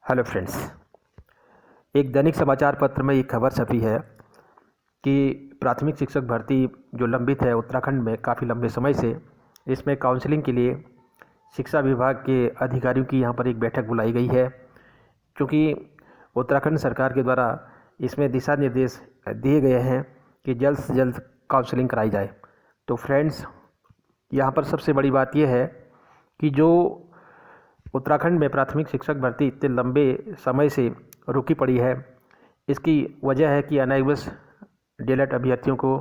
Hello friends. एक दैनिक समाचार पत्र में एक खबर छपी है कि प्राथमिक शिक्षक भर्ती जो लंबित है उत्तराखंड में काफ़ी लंबे समय से, इसमें काउंसलिंग के लिए शिक्षा विभाग के अधिकारियों की यहाँ पर एक बैठक बुलाई गई है। क्योंकि उत्तराखंड सरकार के द्वारा इसमें दिशा निर्देश दिए गए हैं कि जल्द से जल्द काउंसलिंग कराई जाए। तो फ्रेंड्स, यहाँ पर सबसे बड़ी बात यह है कि जो उत्तराखंड में प्राथमिक शिक्षक भर्ती इतने लंबे समय से रुकी पड़ी है, इसकी वजह है कि अनावश्यक डीएलएड अभ्यर्थियों को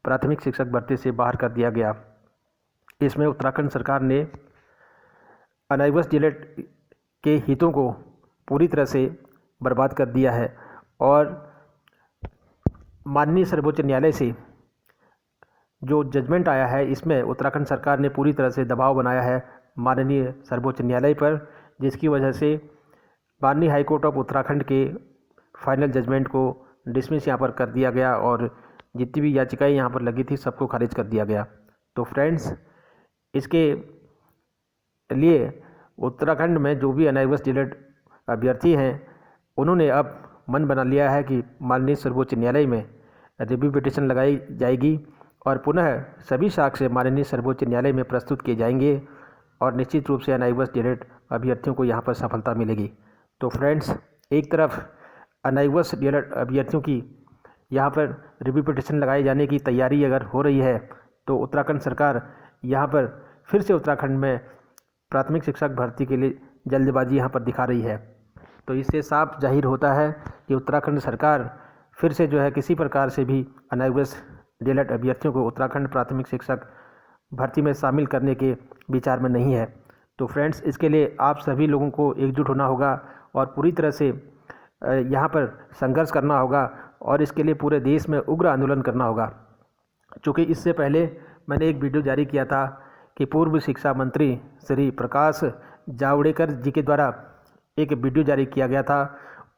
प्राथमिक शिक्षक भर्ती से बाहर कर दिया गया। इसमें उत्तराखंड सरकार ने अनावश्यक डीएलएड के हितों को पूरी तरह से बर्बाद कर दिया है और माननीय सर्वोच्च न्यायालय से जो जजमेंट आया है, इसमें उत्तराखंड सरकार ने पूरी तरह से दबाव बनाया है माननीय सर्वोच्च न्यायालय पर, जिसकी वजह से माननीय हाई कोर्ट ऑफ उत्तराखंड के फाइनल जजमेंट को डिसमिस यहाँ पर कर दिया गया और जितनी भी याचिकाएं यहाँ पर लगी थी सबको खारिज कर दिया गया। तो फ्रेंड्स, इसके लिए उत्तराखंड में जो भी अनावश्यक डीएलएड अभ्यर्थी हैं, उन्होंने अब मन बना लिया है कि माननीय सर्वोच्च न्यायालय में रिव्यू पिटीशन लगाई जाएगी और पुनः सभी साक्ष्य माननीय सर्वोच्च न्यायालय में प्रस्तुत किए जाएंगे और निश्चित रूप से अनावश्यक डीएलएड अभ्यर्थियों को यहाँ पर सफलता मिलेगी। तो फ्रेंड्स, एक तरफ अनावश्यक डीएलएड अभ्यर्थियों की यहाँ पर रिव्यू पिटीशन लगाए जाने की तैयारी अगर हो रही है, तो उत्तराखंड सरकार यहाँ पर फिर से उत्तराखंड में प्राथमिक शिक्षक भर्ती के लिए जल्दबाजी यहाँ पर दिखा रही है। तो इससे साफ जाहिर होता है कि उत्तराखंड सरकार फिर से जो है किसी प्रकार से भी अनावश्यक डीएलएड अभ्यर्थियों को उत्तराखंड प्राथमिक शिक्षक भर्ती में शामिल करने के विचार में नहीं है। तो फ्रेंड्स, इसके लिए आप सभी लोगों को एकजुट होना होगा और पूरी तरह से यहाँ पर संघर्ष करना होगा और इसके लिए पूरे देश में उग्र आंदोलन करना होगा। चूँकि इससे पहले मैंने एक वीडियो जारी किया था कि पूर्व शिक्षा मंत्री श्री प्रकाश जावड़ेकर जी के द्वारा एक वीडियो जारी किया गया था।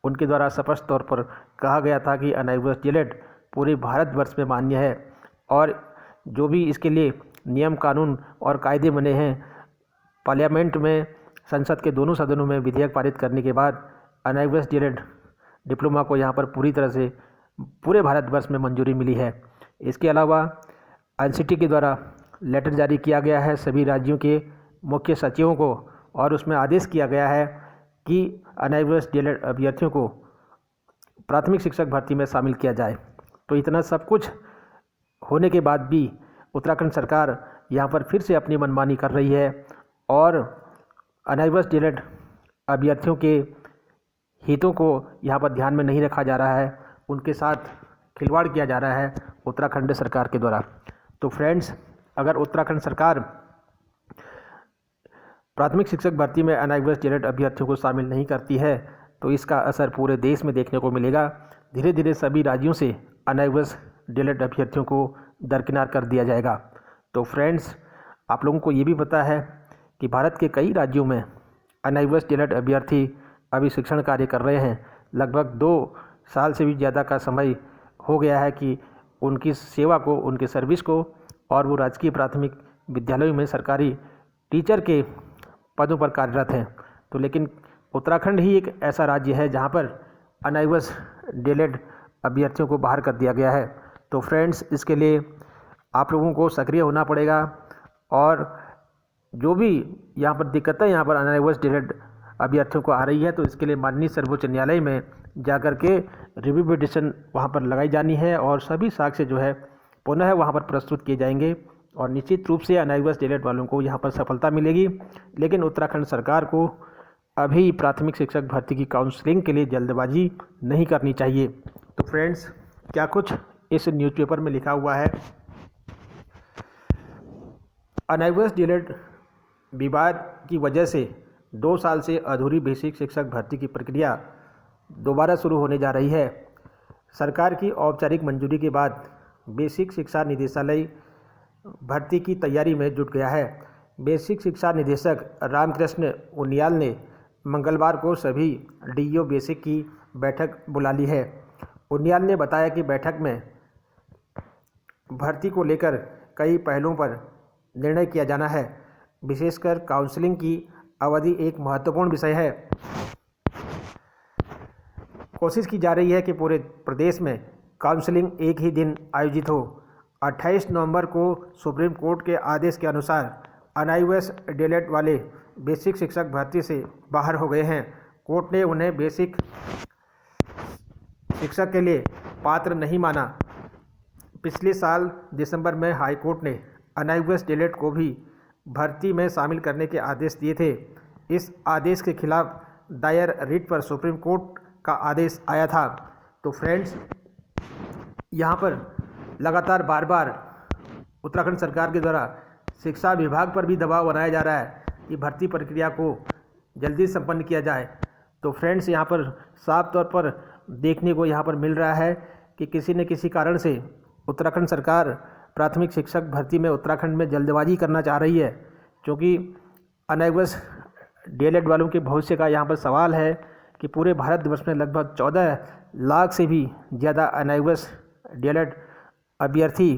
उनके द्वारा स्पष्ट तौर पर कहा गया था कि अनावश्यक डीएलएड पूरे भारतवर्ष में मान्य है और जो भी इसके लिए नियम कानून और कायदे बने हैं, पार्लियामेंट में संसद के दोनों सदनों में विधेयक पारित करने के बाद अनावश्यक डीएलएड डिप्लोमा को यहाँ पर पूरी तरह से पूरे भारतवर्ष में मंजूरी मिली है। इसके अलावा एनसीटी के द्वारा लेटर जारी किया गया है सभी राज्यों के मुख्य सचिवों को और उसमें आदेश किया गया है कि अनावश्यक डीएलएड अभ्यर्थियों को प्राथमिक शिक्षक भर्ती में शामिल किया जाए। तो इतना सब कुछ होने के बाद भी उत्तराखंड सरकार यहाँ पर फिर से अपनी मनमानी कर रही है और अनावश्यक डीएलएड अभ्यर्थियों के हितों को यहाँ पर ध्यान में नहीं रखा जा रहा है, उनके साथ खिलवाड़ किया जा रहा है उत्तराखंड सरकार के द्वारा। तो फ्रेंड्स, अगर उत्तराखंड सरकार प्राथमिक शिक्षक भर्ती में अनावश्यक डीएलएड अभ्यर्थियों को शामिल नहीं करती है, तो इसका असर पूरे देश में देखने को मिलेगा। धीरे धीरे सभी राज्यों से अनावश्यक डीएलएड अभ्यर्थियों को दरकिनार कर दिया जाएगा। तो फ्रेंड्स, आप लोगों को ये भी पता है कि भारत के कई राज्यों में अनावश्यक डीएलएड अभ्यर्थी अभी शिक्षण कार्य कर रहे हैं। लगभग 2 साल से भी ज़्यादा का समय हो गया है कि उनकी सेवा को, उनके सर्विस को, और वो राजकीय प्राथमिक विद्यालयों में सरकारी टीचर के पदों पर कार्यरत हैं। तो लेकिन उत्तराखंड ही एक ऐसा राज्य है जहाँ पर अनावश्यक डीएलएड अभ्यर्थियों को बाहर कर दिया गया है। तो फ्रेंड्स, इसके लिए आप लोगों को सक्रिय होना पड़ेगा और जो भी यहाँ पर दिक्कतें यहाँ पर अनावश्यक डीएलएड अभ्यर्थियों को आ रही है, तो इसके लिए माननीय सर्वोच्च न्यायालय में जाकर के रिव्यू पिटीशन वहाँ पर लगाई जानी है और सभी साक्ष्य जो है पुनः वहाँ पर प्रस्तुत किए जाएंगे और निश्चित रूप से अनावश्यक डीएलएड वालों को यहाँ पर सफलता मिलेगी। लेकिन उत्तराखंड सरकार को अभी प्राथमिक शिक्षक भर्ती की काउंसलिंग के लिए जल्दबाजी नहीं करनी चाहिए। तो फ्रेंड्स, क्या कुछ इस न्यूज़पेपर में लिखा हुआ है। अनावश्यक डीएलएड विवाद की वजह से 2 साल से अधूरी बेसिक शिक्षक भर्ती की प्रक्रिया दोबारा शुरू होने जा रही है। सरकार की औपचारिक मंजूरी के बाद बेसिक शिक्षा निदेशालय भर्ती की तैयारी में जुट गया है। बेसिक शिक्षा निदेशक रामकृष्ण उनियाल ने मंगलवार को सभी डीईओ बेसिक की बैठक बुला ली है। उनियाल ने बताया कि बैठक में भर्ती को लेकर कई पहलुओं पर निर्णय किया जाना है। विशेषकर काउंसलिंग की अवधि एक महत्वपूर्ण विषय है। कोशिश की जा रही है कि पूरे प्रदेश में काउंसलिंग एक ही दिन आयोजित हो। 28 नवंबर को सुप्रीम कोर्ट के आदेश के अनुसार अनआईओएस डीएलएड वाले बेसिक शिक्षक भर्ती से बाहर हो गए हैं। कोर्ट ने उन्हें बेसिक शिक्षक के लिए पात्र नहीं माना। पिछले साल दिसंबर में हाई कोर्ट ने अनआईओएस डीएलएड को भी भर्ती में शामिल करने के आदेश दिए थे। इस आदेश के खिलाफ दायर रिट पर सुप्रीम कोर्ट का आदेश आया था। तो फ्रेंड्स, यहाँ पर लगातार बार बार उत्तराखंड सरकार के द्वारा शिक्षा विभाग पर भी दबाव बनाया जा रहा है कि भर्ती प्रक्रिया को जल्दी संपन्न किया जाए। तो फ्रेंड्स, यहाँ पर साफ तौर पर देखने को यहाँ पर मिल रहा है कि किसी न किसी कारण से उत्तराखंड सरकार प्राथमिक शिक्षक भर्ती में उत्तराखंड में जल्दबाजी करना चाह रही है, क्योंकि अनआईओएस डीएलएड वालों के भविष्य का यहाँ पर सवाल है कि पूरे भारतवर्ष में लगभग 14 लाख से भी ज़्यादा अनआईओएस डीएलएड अभ्यर्थी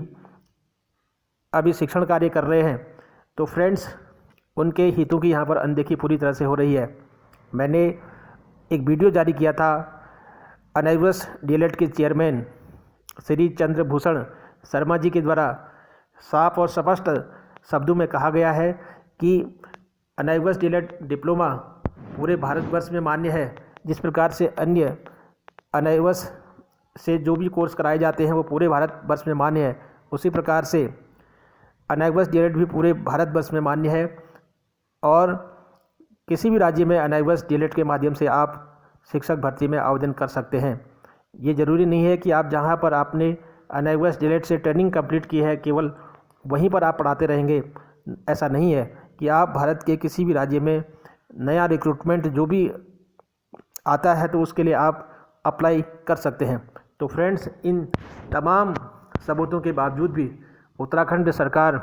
अभी शिक्षण कार्य कर रहे हैं। तो फ्रेंड्स, उनके हितों की यहाँ पर अनदेखी पूरी तरह से हो रही है। मैंने एक वीडियो जारी किया था अनआईओएस डीएलएड के चेयरमैन श्री चंद्रभूषण शर्मा जी के द्वारा साफ और स्पष्ट शब्दों में कहा गया है कि अनआईओएस डीएलएड डिप्लोमा पूरे भारतवर्ष में मान्य है। जिस प्रकार से अन्य अनआईओएस से जो भी कोर्स कराए जाते हैं वो पूरे भारतवर्ष में मान्य है, उसी प्रकार से अनआईओएस डीएलएड भी पूरे भारतवर्ष में मान्य है। और किसी भी राज्य में अनआईओएस डीएलएड के माध्यम से आप शिक्षक भर्ती में आवेदन कर सकते हैं। ये ज़रूरी नहीं है कि आप जहाँ पर आपने अनआईओएस डीएलएड से ट्रेनिंग कंप्लीट की है केवल वहीं पर आप पढ़ाते रहेंगे। ऐसा नहीं है कि आप भारत के किसी भी राज्य में नया रिक्रूटमेंट जो भी आता है तो उसके लिए आप अप्लाई कर सकते हैं। तो फ्रेंड्स, इन तमाम सबूतों के बावजूद भी उत्तराखंड सरकार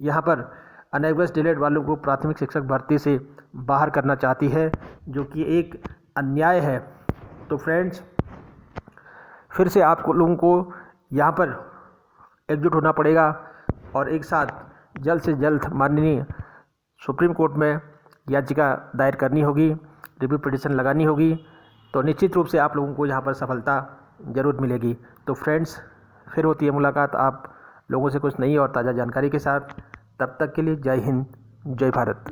यहाँ पर अनआईओएस डीएलएड वालों को प्राथमिक शिक्षक भर्ती से बाहर करना चाहती है, जो कि एक अन्याय है। तो फ्रेंड्स, फिर से आप लोगों को यहाँ पर एकजुट होना पड़ेगा और एक साथ जल्द से जल्द माननीय सुप्रीम कोर्ट में याचिका दायर करनी होगी, रिव्यू पिटीशन लगानी होगी। तो निश्चित रूप से आप लोगों को यहाँ पर सफलता ज़रूर मिलेगी। तो फ्रेंड्स, फिर होती है मुलाकात आप लोगों से कुछ नई और ताज़ा जानकारी के साथ। तब तक के लिए जय हिंद, जय भारत।